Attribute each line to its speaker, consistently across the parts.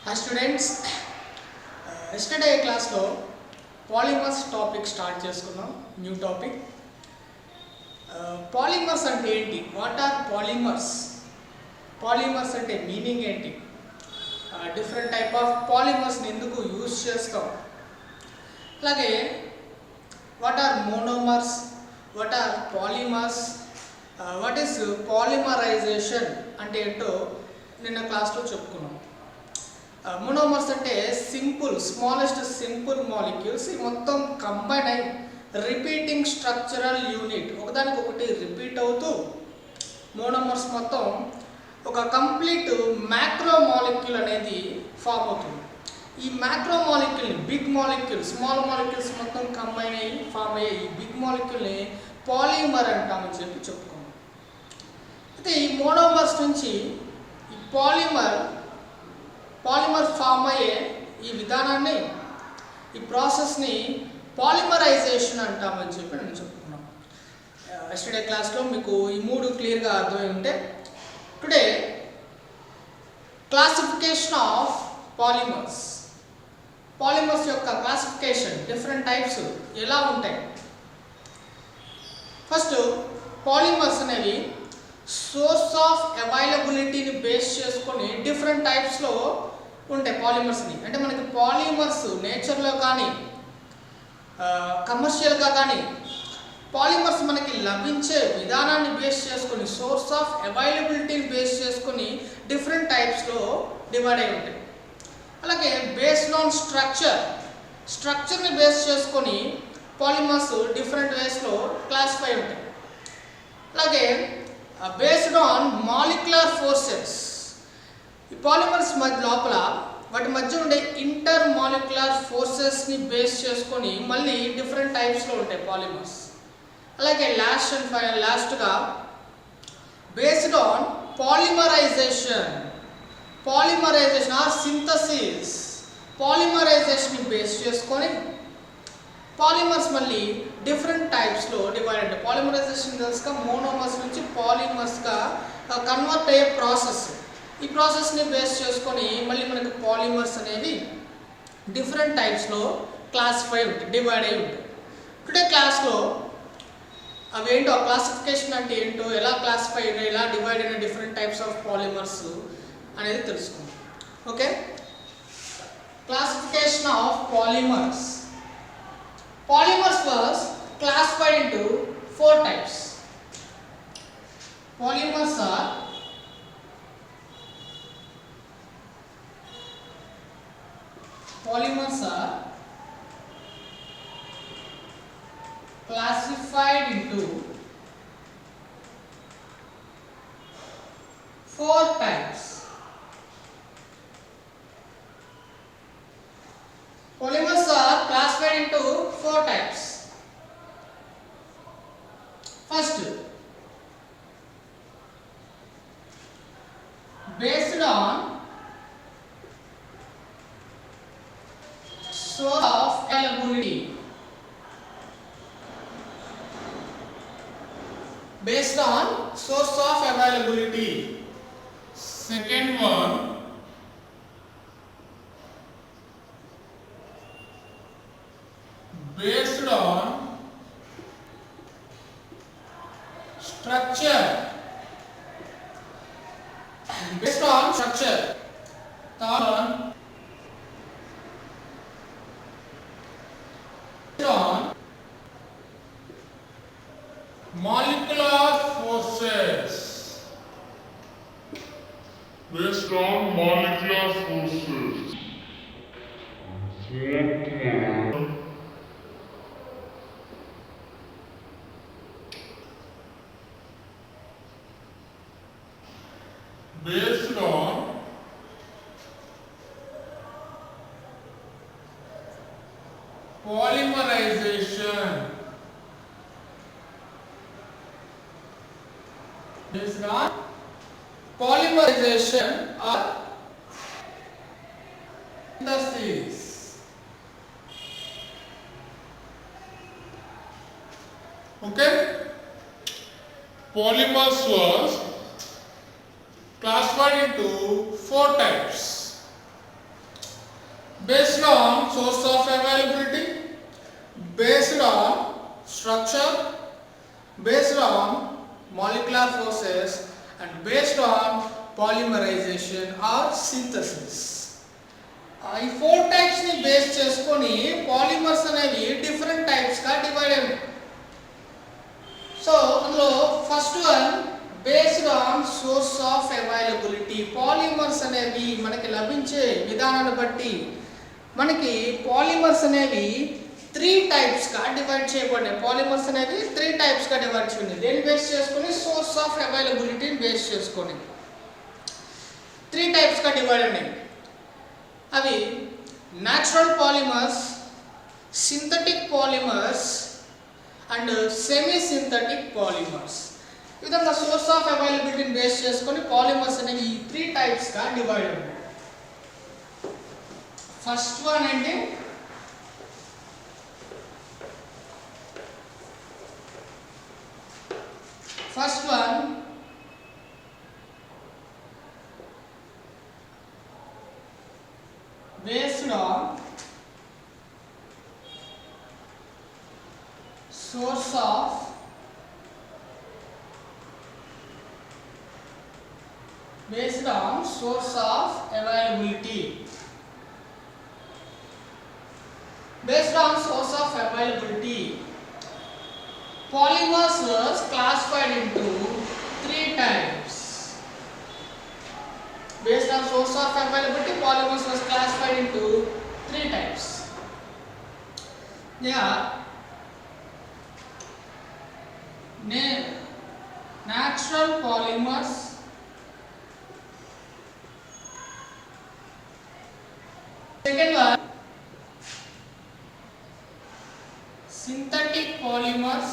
Speaker 1: Hi students, yesterday class lo polymers topic start చేసుకున్నాం new topic. Polymers అంటే ఏంటి? What are polymers? Polymers అంటే meaning ఏంటి? Different type of polymers ని ఎందుకు యూస్ చేస్తాం? అలాగే what are monomers? What are polymers? What is polymerization అంటే ఏంటో నిన్న క్లాస్లో చెప్పుకున్నాం. మోనోమర్స్ అంటే స్మాలెస్ట్ సింపుల్ మాలిక్యూల్స్ మొత్తం కంబైన్ అయి రిపీటింగ్ స్ట్రక్చరల్ యూనిట్ ఒకదానికి ఒకటి రిపీట్ అవుతూ మోనోమర్స్ మొత్తం ఒక కంప్లీట్ మ్యాక్రో మాలిక్యూల్ అనేది ఫామ్ అవుతుంది. ఈ మ్యాక్రో మాలిక్యూల్ని బిగ్ మాలిక్యూల్ స్మాల్ మాలిక్యూల్స్ మొత్తం కంబైన్ అయ్యి ఫామ్ అయ్యే ఈ బిగ్ మాలిక్యూల్ని పాలిమర్ అంటామని చెప్పుకున్నాం. అయితే ఈ మోనోమర్స్ నుంచి ఈ పాలిమర్ ఫామ్ అయ్యే ఈ విధానాన్ని ఈ ప్రాసెస్ని పాలిమరైజేషన్ అంటామని నేను చెప్పుకున్నాం. ఎస్టర్డే క్లాస్లో మీకు ఈ మూడు క్లియర్గా అర్థమై ఉంటే టుడే క్లాసిఫికేషన్ ఆఫ్ పాలిమర్స్ యొక్క క్లాసిఫికేషన్ డిఫరెంట్ టైప్స్ ఎలా ఉంటాయి. ఫస్ట్ పాలిమర్స్ అనేవి సోర్స్ ఆఫ్ అవైలబిలిటీని బేస్ చేసుకొని డిఫరెంట్ టైప్స్లో ఉంటాయి పాలిమర్స్ని. అంటే మనకి పాలిమర్స్ నేచర్లో కానీ కమర్షియల్గా కానీ పాలిమర్స్ మనకి లభించే విధానాన్ని బేస్ చేసుకొని సోర్స్ ఆఫ్ అవైలబిలిటీని బేస్ చేసుకొని డిఫరెంట్ టైప్స్లో డివైడ్ అయి ఉంటాయి. అలాగే బేస్డ్ ఆన్ స్ట్రక్చర్ని బేస్ చేసుకొని పాలిమర్స్ డిఫరెంట్ వేస్లో క్లాసిఫై ఉంటాయి. అలాగే బేస్డ్ ఆన్ మాలిక్యులర్ ఫోర్సెస్ ఈ పాలిమర్స్ లోపల వాటి మధ్య ఉండే ఇంటర్ మాలిక్యులర్ ఫోర్సెస్ని బేస్ చేసుకొని మళ్ళీ డిఫరెంట్ టైప్స్లో ఉంటాయి పాలిమర్స్. అలాగే లాస్ట్గా based on polymerization or synthesis పాలిమరైజేషన్ని బేస్ చేసుకొని పాలిమర్స్ మళ్ళీ డిఫరెంట్ టైప్స్లో డివైడ్ అంటే పాలిమరైజేషన్ తెలుసుగా మోనోమర్స్ నుంచి పాలిమర్స్గా కన్వర్ట్ అయ్యే ప్రాసెస్. ఈ ప్రాసెస్ని బేస్ చేసుకొని మళ్ళీ మనకి పాలిమర్స్ అనేవి డిఫరెంట్ టైప్స్లో క్లాసిఫై ఉంటాయి, డివైడ్ అయి ఉంటాయి. టుడే క్లాస్లో అవి ఏంటో క్లాసిఫికేషన్ అంటే ఏంటో, ఎలా క్లాసిఫై అయినాయి, ఎలా డివైడ్ అయిన డిఫరెంట్ టైప్స్ ఆఫ్ పాలిమర్స్ అనేది తెలుసుకుందాం. Okay, classification of polymers. Polymers was classified into 4 types. Polymers are classified into 4 types. Polymers are classified into 4 types. First, based on source of availability. Based on source of availability.
Speaker 2: Second one, based on
Speaker 1: structure. Third one, based on
Speaker 2: molecular forces. Based on molecular forces. Based on
Speaker 1: polymerization. Based on polymerization or synthesis.
Speaker 2: okay, polymers was classified into 4 types.
Speaker 1: based on source of availability, based on structure, based on molecular forces, and based on polymerization or synthesis. ఈ 4 types ని base చేసుకొని polymers అనేవి different types గా divide అయ్యాయి. So అందులో first one based on source of availability. Polymers అనేవి మనకి లభించే విధానాన్ని బట్టి మనకి పాలిమర్స్ అనేవి 3 టైప్స్ గా డివైడ్ చేయబడ్డాయి. పాలిమర్స్ అనేవి 3 టైప్స్ గా డివైడ్ చేయబడింది. దేని బేస్ చేసుకొని? సోర్స్ ఆఫ్ అవైలబిలిటీని బేస్ చేసుకొని 3 టైప్స్ గా డివైడ్ అయినాయి. అవి natural polymers, synthetic polymers and semi synthetic polymers. ఈ విధంగా సోర్స్ ఆఫ్ అవైలబిలిటీని బేస్ చేసుకొని పాలిమర్స్ అనేవి ఈ 3 టైప్స్ గా డివైడ్ ఉన్నాయి. ఫస్ట్ వన్ అంటే first one based on source of availability. Based on source of availability, polymers was classified into 3 types. Based on source of availability, polymers was classified into 3 types. They are natural polymers, second one synthetic polymers,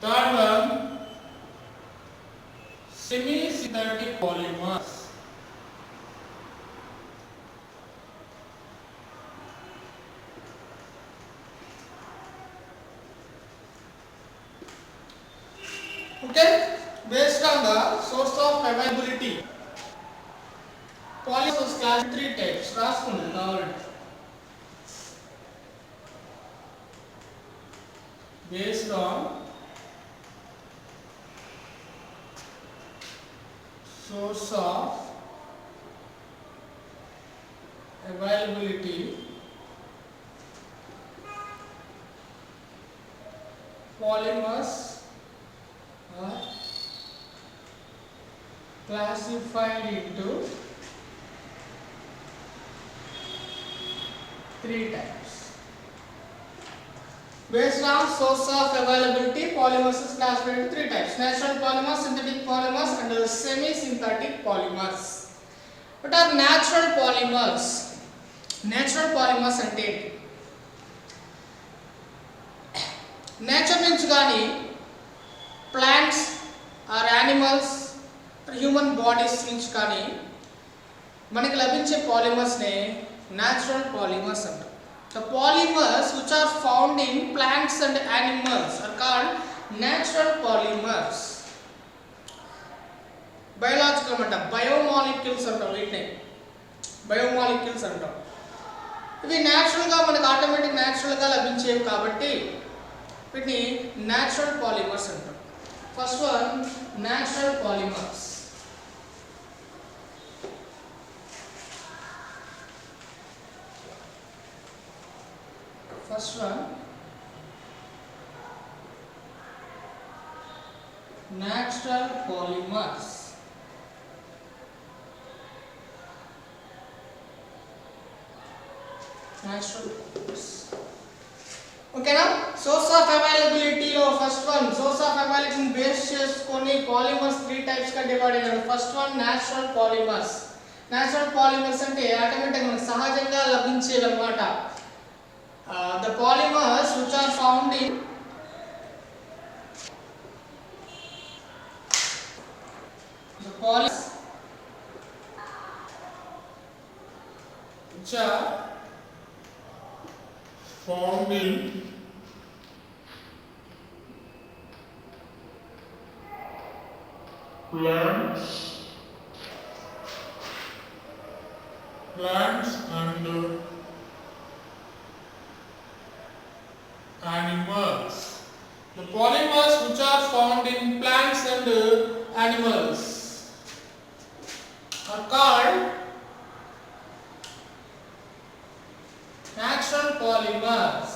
Speaker 1: third one semi-synthetic polymers. Okay, based on the source of availability, polymers class 3 types. రాసుకోండి కావాలంటే. Based on source of availability, polymers are classified into 3 types. Based on source of availability, polymers is classified into 3 types: natural polymers, synthetic polymers, and semi-synthetic polymers. What are natural polymers? Natural polymers అంటే nature నుంచి కానీ plants or animals human bodies నుంచి కానీ మనకి లభించే పాలిమర్స్నే natural polymers అంటారు. The polymers which are found in plants and animals are called natural polymers. Biological anta biomolecules antam వీటిని biomolecules అంటాం. ఇవి న్యాచురల్ గా మనకు ఆటోమేటిక్ న్యాచురల్ గా లభించేవి కాబట్టి వీటిని న్యాచురల్ పాలిమర్స్ అంటాం. First one natural polymers. First one, natural polymers. Natural polymers. Okay na? Source of availability lo first one, source of availability base cheskoni polymers 3 types ka divide ayyaru. First one natural polymers. Natural polymers ante automatic ga sahajanga labinchevi annamata. The polymers which are found in the polymers which are
Speaker 2: found in plants and animals. The polymers which are found in plants and animals are called natural polymers.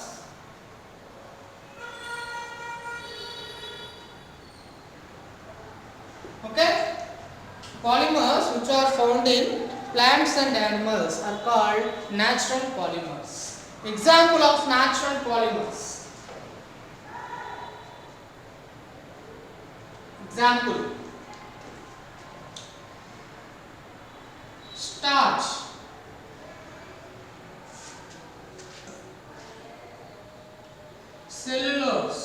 Speaker 2: Okay? Polymers which are found in plants and animals are called natural polymers. Example of natural polymers. Example: starch, cellulose,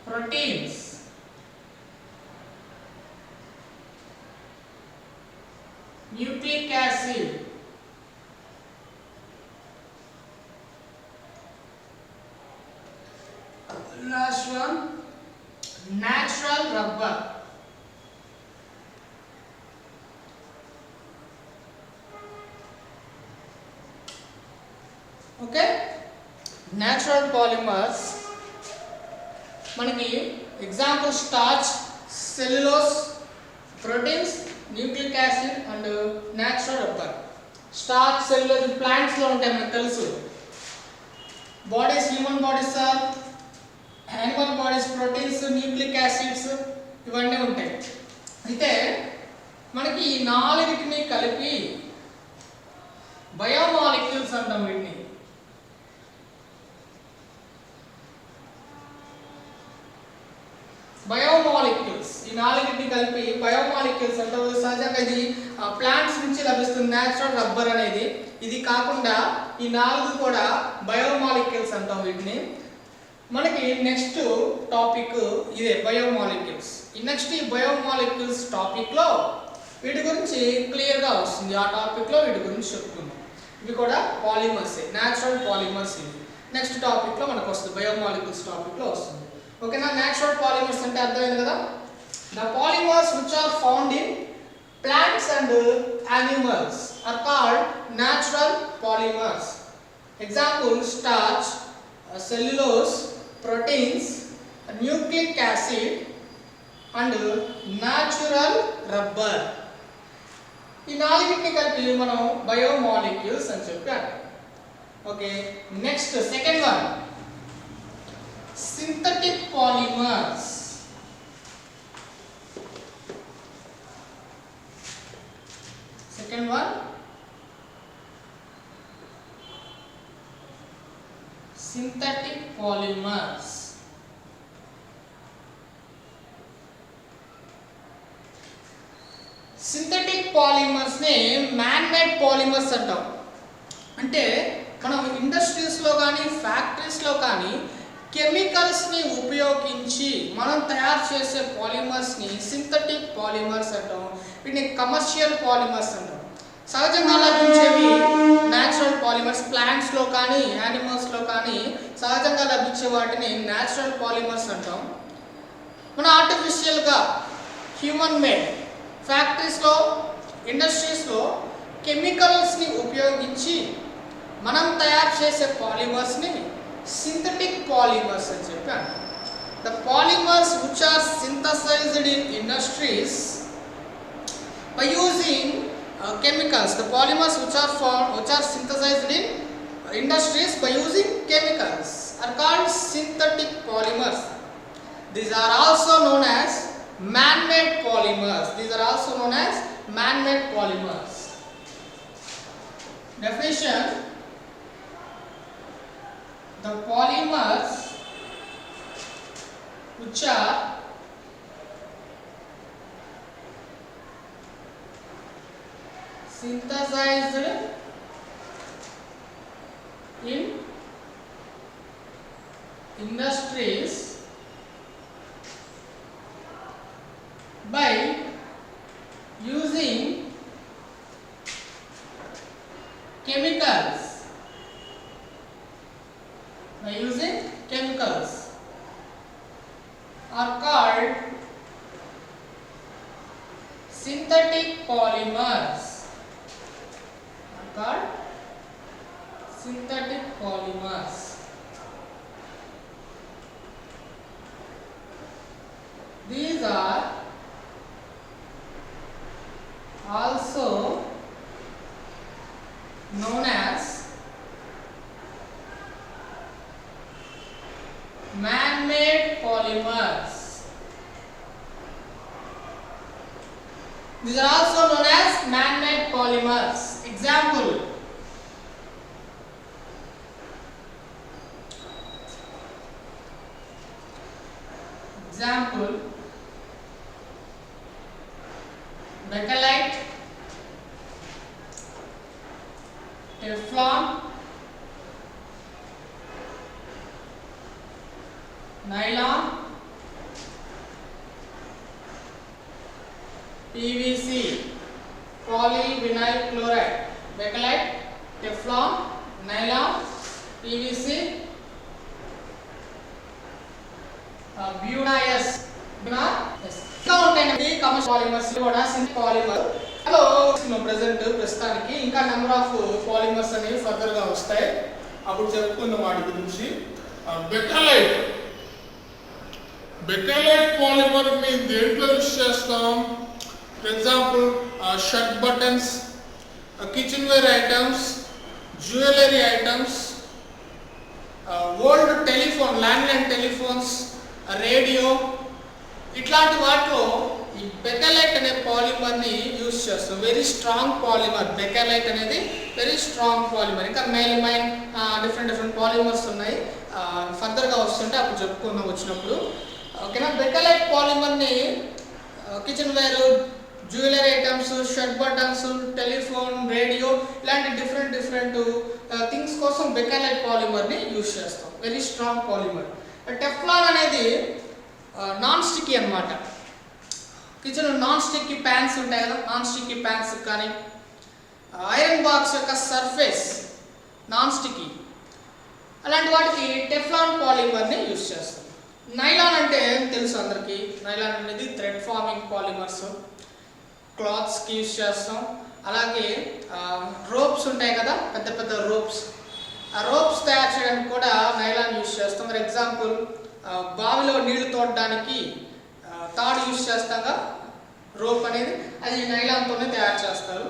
Speaker 2: proteins, nucleic acid, last one, natural rubber. Okay, natural polymers మనకి example starch, cellulose, proteins, nucleic acid and natural rubber. Starch, cellulose plants లో ఉంటాయి మనకు తెలుసు. Bodies, human bodies or animal bodies, proteins, nucleic acids ఇవన్నీ ఉంటాయి. అయితే మనకి ఈ నాలుగిటిని కలిపి బయోమాలిక్యూల్స్ అంటాం వీటిని. బయోమాలిక్యూల్స్, ఈ నాలుగిటిని కలిపి బయోమాలిక్యూల్స్ అంటారు. సహజంగా ఇది ప్లాంట్స్ నుంచి లభిస్తుంది న్యాచురల్ రబ్బర్ అనేది. ఇది కాకుండా ఈ నాలుగు కూడా బయోమాలిక్యూల్స్ అంటాం వీటిని. మనకి నెక్స్ట్ టాపిక్ ఇదే బయోమాలిక్యూల్స్. ఈ నెక్స్ట్ ఈ బయోమాలిక్యూల్స్ టాపిక్ లో వీటి గురించి క్లియర్ గా వస్తుంది. ఆ టాపిక్ లో వీటి గురించి చెప్పుకుందాం. ఇవి కూడా పాలిమర్స్, న్యాచురల్ పాలిమర్స్. ఇవి నెక్స్ట్ టాపిక్ లో మనకు వస్తుంది, బయోమాలిక్యూల్స్ టాపిక్ లో వస్తుంది. ఓకేనా? న్యాచురల్ పాలిమర్స్ అంటే అర్థమైంది కదా. The polymers which are found in plants and animals are called natural polymers. Example starch, cellulose, proteins, nucleic acid and natural rubber. ఈ నాలుగింటిని కలిపి మనం బయోమాలిక్యూల్స్ అని చెప్పాం. Okay, next second one, synthetic polymers. Second one, synthetic polymers. Synthetic polymers ని man made polymers అంటాం. అంటే మనం ఇండస్ట్రీస్ లో కానీ ఫ్యాక్టరీస్ లో కానీ కెమికల్స్ ని ఉపయోగించి మనం తయారు చేసే పాలిమర్స్ ని సింథటిక్ పాలిమర్స్ అంటాం. వీటిని కమర్షియల్ పాలిమర్స్ అంటాం. సహజంగా లభించేవి న్యాచురల్ పాలిమర్స్, ప్లాంట్స్ లో కానీ యానిమల్స్ లో కానీ సహజంగా లభించే వాటిని న్యాచురల్ పాలిమర్స్ అంటాం. మన ఆర్టిఫిషియల్ గా హ్యూమన్ మేడ్ ఫ్యాక్టరీస్ లో, ఇండస్ట్రీస్ లో కెమికల్స్ ని ఉపయోగించి మనం తయారు చేసే పాలిమర్స్ ని synthetic polymers అని చెప్పాను. The polymers which are synthesized in industries by using chemicals. The polymers which are synthesized in industries by using chemicals are called synthetic polymers. These are also known as man-made polymers. These are also known as man-made polymers. Definition: the polymers which are synthesized in industries by using chemicals. By using chemicals. polymers are called synthetic polymers. These are also known as man-made polymers. These are also known as man-made polymers. Example: Bakelite, Teflon, nylon, PVC, polyvinyl chloride. Bakelite, Teflon, nylon, PVC, Buna-S. ఇంకా ఉంటాయండి commercial polymers కూడా synthetic polymer. Hello present ప్రస్తుతానికి ఇంకా number of polymers అనేవి further గా వస్తాయి, అప్పుడు చెప్పుకున్న వాటి గురించి.
Speaker 3: బెకెలైట్ పాలిమర్ ని దేంట్లో యూస్ చేస్తాం? For example shirt buttons, kitchen ware items, jewellery items, old telephone, landline telephones, radio, ఇట్లాంటి వాటిలో ఈ బెకెలైట్ అనే పాలిమర్ ని యూస్ చేస్తాం. Very strong polymer. బెకెలైట్ అనేది వెరీ స్ట్రాంగ్ పాలిమర్. ఇంకా మెలమైన్, డిఫరెంట్ పాలిమర్స్ ఉన్నాయి, ఫర్దర్ గా వస్తుంటే అప్పుడు చెప్పుకుందాం వచ్చినప్పుడు. ఓకేనా? బెకెలైట్ పాలిమర్ ని kitchenware, jewellery items, shirt buttons, telephone, radio ఇలాంటి డిఫరెంట్ థింగ్స్ కోసం బెకెలైట్ పాలిమర్ ని యూస్ చేస్తాం. Very strong polymer. టెఫ్లాన్ అనేది నాన్ స్టిక్కీ అన్నమాట. కిచెన్ నాన్ స్టిక్కీ ప్యాన్స్ ఉంటాయి కదా, నాన్ స్టిక్కీ ప్యాన్స్ కానీ ఐరన్ బాక్స్ యొక్క సర్ఫేస్ నాన్ స్టిక్కీ, అలాంటి వాటికి టెఫ్లాన్ పాలిమర్ని యూస్ చేస్తాం. నైలాన్ అంటే తెలుసు అందరికీ. నైలాన్ అనేది థ్రెడ్ ఫార్మింగ్ పాలిమర్స్, క్లాత్స్కి యూస్ చేస్తాం. అలాగే రోప్స్ ఉంటాయి కదా, పెద్ద రోప్స్, ఆ రోప్స్ తయారు చేయడానికి కూడా నైలాన్ యూస్ చేస్తాం. ఫర్ ఎగ్జాంపుల్ బావిలో నీళ్లు తోడడానికి తాడు యూస్ చేస్తాగా, రోప్ అనేది, అది నైలాన్తోనే తయారు చేస్తారు.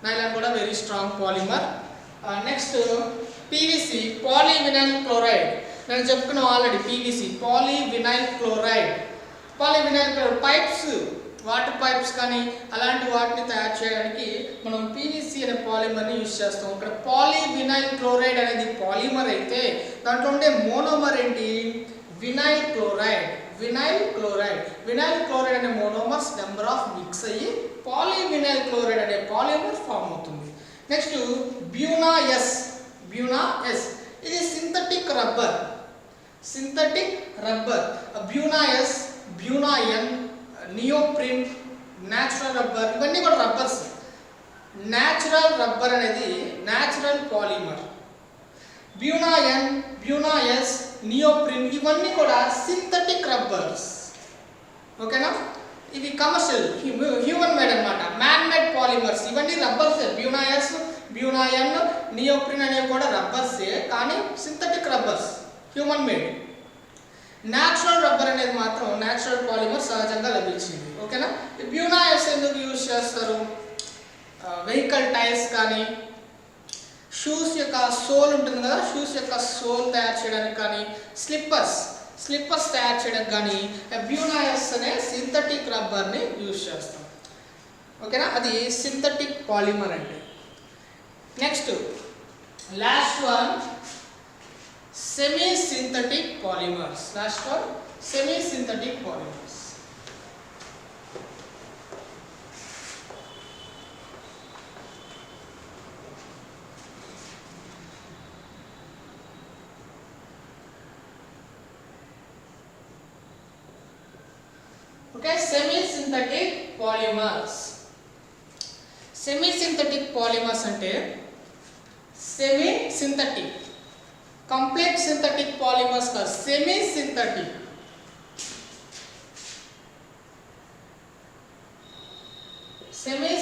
Speaker 3: నైలాన్ కూడా very strong polymer. Next PVC, polyvinyl chloride. నేను చెప్పుకున్నాను already. PVC, polyvinyl chloride. Polyvinyl chloride pipes, water pipes కానీ అలాంటి వాటిని తయారు చేయడానికి మనం పీవీసీ అనే పాలిమర్ని యూస్ చేస్తాం. ఇక్కడ పాలీవినైల్ క్లోరైడ్ అనేది పాలిమర్ అయితే దాంట్లో ఉండే మోనోమర్ ఏంటి? Vinyl chloride. వినైల్ క్లోరైడ్ అనే మోనోమర్స్ నెంబర్ ఆఫ్ మిక్స్ అయ్యి పాలీవినైల్ క్లోరైడ్ అనే పాలిమర్ ఫామ్ అవుతుంది. Next Buna S. ఇది synthetic rubber. Buna S, Buna N, neoprene, natural rubber, ఇవన్నీ కూడా రబ్బర్స్. న్యాచురల్ రబ్బర్ అనేది natural polymer. Buna N, Buna S, neoprene ఇవన్నీ కూడా సింథటిక్ రబ్బర్స్. ఓకేనా? ఇవి కమర్షియల్, హ్యూమన్ మేడ్ అన్నమాట, మ్యాన్ మేడ్ పాలిమర్స్. ఇవన్నీ రబ్బర్సే. బ్యూనా-S, బ్యూనా-N, నియోప్రిన్ అనేవి కూడా రబ్బర్సే, కానీ synthetic rubbers, human made. Natural rubber అనేది మాత్రం న్యాచురల్ పాలిమర్, సహజంగా లభించింది. ఓకేనా? బ్యూనా-S ఎందుకు యూజ్ చేస్తారు? వెహికల్ టైర్స్ కానీ, షూస్ యొక్క సోల్ ఉంటుంది కదా, షూస్ యొక్క సోల్ తయారు చేయడానికి కానీ, స్లిప్పర్స్ తయారు చేయడానికి కానీ బ్యూనా-S అనే సింథటిక్ రబ్బర్ని యూజ్ చేస్తాం. ఓకేనా? అది సింథటిక్ పాలిమర్ అంటే. Next last one, semi-synthetic polymers. Okay, semi-synthetic polymers అంటే సెమీ-సింథటిక్, కంప్లీట్ సింథటిక్ పాలిమర్స్ కాదు, సెమీ-సింథటిక్. సెమీ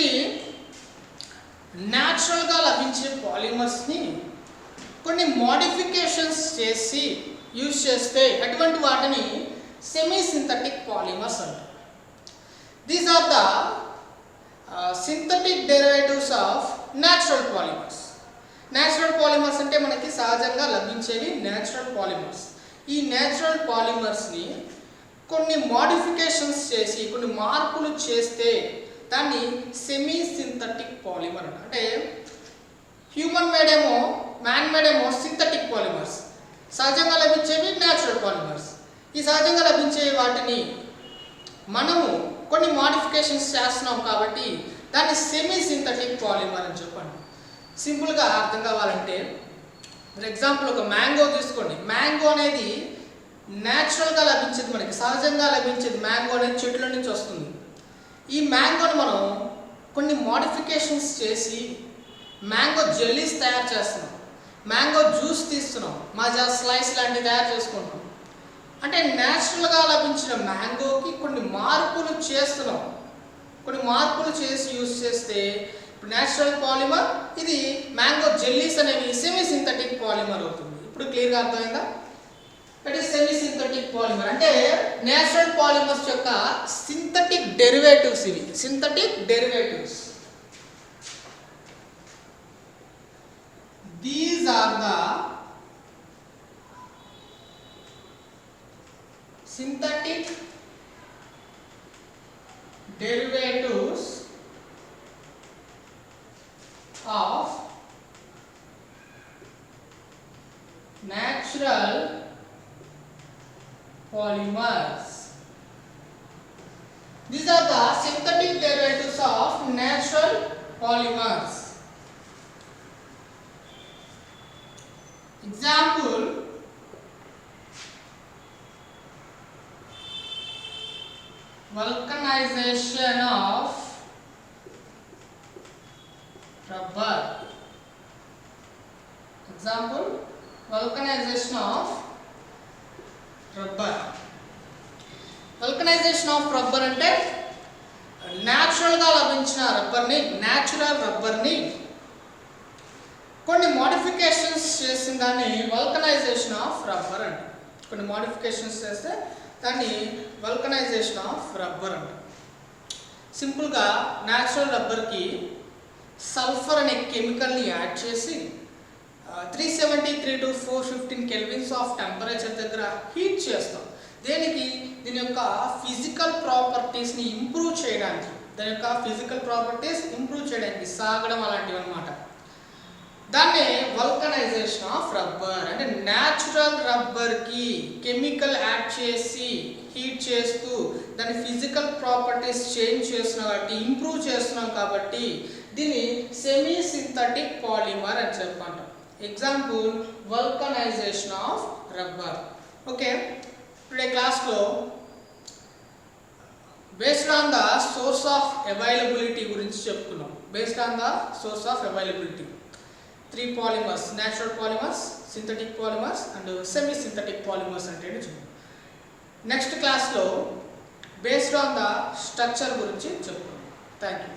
Speaker 2: మనకి న్యాచురల్గా లభించే పాలిమర్స్ని కొన్ని మోడిఫికేషన్స్ చేసి యూజ్ చేస్తే అటువంటి వాటిని సెమీ సింథటిక్ పాలిమర్స్ అంటారు. These are the synthetic derivatives of natural polymers. Natural polymers అంటే మనకి సహజంగా లభించేవి న్యాచురల్ పాలిమర్స్. ఈ న్యాచురల్ పాలిమర్స్ని కొన్ని మోడిఫికేషన్స్ చేసి కొన్ని మార్పులు చేస్తే దాన్ని సెమీ సింథటిక్ పాలిమర్ అంట. అంటే హ్యూమన్ మేడ్ ఏమో మ్యాన్ మేడ్ ఏమో సింథటిక్ పాలిమర్స్, సహజంగా లభించేవి న్యాచురల్ పాలిమర్స్. ఈ సహజంగా లభించే వాటిని మనము కొన్ని మోడిఫికేషన్స్ చేస్తున్నాం కాబట్టి దాన్ని సెమీ సింథటిక్ పాలిమర్ అని చెప్పండి. సింపుల్గా అర్థం కావాలంటే ఫర్ ఎగ్జాంపుల్ ఒక మ్యాంగో తీసుకోండి. మ్యాంగో అనేది న్యాచురల్గా లభించేది, మనకి సహజంగా లభించేది. మ్యాంగో అనేది చెట్ల నుంచి వస్తుంది. ఈ మ్యాంగోని మనం కొన్ని మోడిఫికేషన్స్ చేసి మ్యాంగో జెల్లీస్ తయారు చేస్తున్నాం, మ్యాంగో జ్యూస్ తీస్తున్నాం, మాజా స్లైస్ లాంటివి తయారు చేసుకుంటాం. అంటే న్యాచురల్గా లభించిన మ్యాంగోకి కొన్ని మార్పులు చేస్తున్నాం, కొన్ని మార్పులు చేసి యూజ్ చేస్తే ఇప్పుడు న్యాచురల్ పాలిమర్, ఇది మ్యాంగో జెల్లీస్ అనేవి సెమీ సింథటిక్ పాలిమర్ అవుతుంది. ఇప్పుడు క్లియర్గా అర్థమైందా? It is semi synthetic polymer అంటే న్యాచురల్ పాలిమర్స్ యొక్క సింథటిక్ డెరివేటివ్స్. ఇవి synthetic derivatives. These are the synthetic derivatives of natural polymers. These are the synthetic derivatives of natural polymers. Example: vulcanization of rubber. Example: vulcanization of rubber. Vulcanization of rubber అంటే న్యాచురల్గా లభించిన రబ్బర్ని, natural రబ్బర్ని కొన్ని modifications చేసిన దాన్ని vulcanisation of rubber అంట. కొన్ని మోడిఫికేషన్స్ చేస్తే దాన్ని వల్కనైజేషన్ ఆఫ్ రబ్బర్ అంట. సింపుల్గా న్యాచురల్ రబ్బర్కి సల్ఫర్ అనే కెమికల్ని యాడ్ చేసి 373 to 415 కెల్విన్స్ ఆఫ్ టెంపరేచర్ దగ్గర హీట్ చేస్తాం. దేనికి? దీని యొక్క ఫిజికల్ ప్రాపర్టీస్ని ఇంప్రూవ్ చేయడానికి, దాని యొక్క ఫిజికల్ ప్రాపర్టీస్ ఇంప్రూవ్ చేయడానికి, సాగడం అలాంటివి అనమాట. దాన్ని వల్కనైజేషన్ ఆఫ్ రబ్బర్ అంటే న్యాచురల్ రబ్బర్కి కెమికల్ యాడ్ చేసి హీట్ చేస్తూ దాని ఫిజికల్ ప్రాపర్టీస్ చేంజ్ చేస్తున్నాం కాబట్టి, ఇంప్రూవ్ చేస్తున్నాం కాబట్టి దీన్ని సెమీ సింథటిక్ పాలిమర్ అని చెప్పంటాం. Example: vulcanization of rubber. Okay, today క్లాస్లో based on the source of availability గురించి చెప్పుకున్నాం. Based on the source of availability 3 polymers: natural polymers, synthetic polymers and semi-synthetic polymers అంటే చూద్దాం. నెక్స్ట్ క్లాస్లో బేస్డ్ ఆన్ ద స్ట్రక్చర్ గురించి చెప్పుకుందాం. Thank you.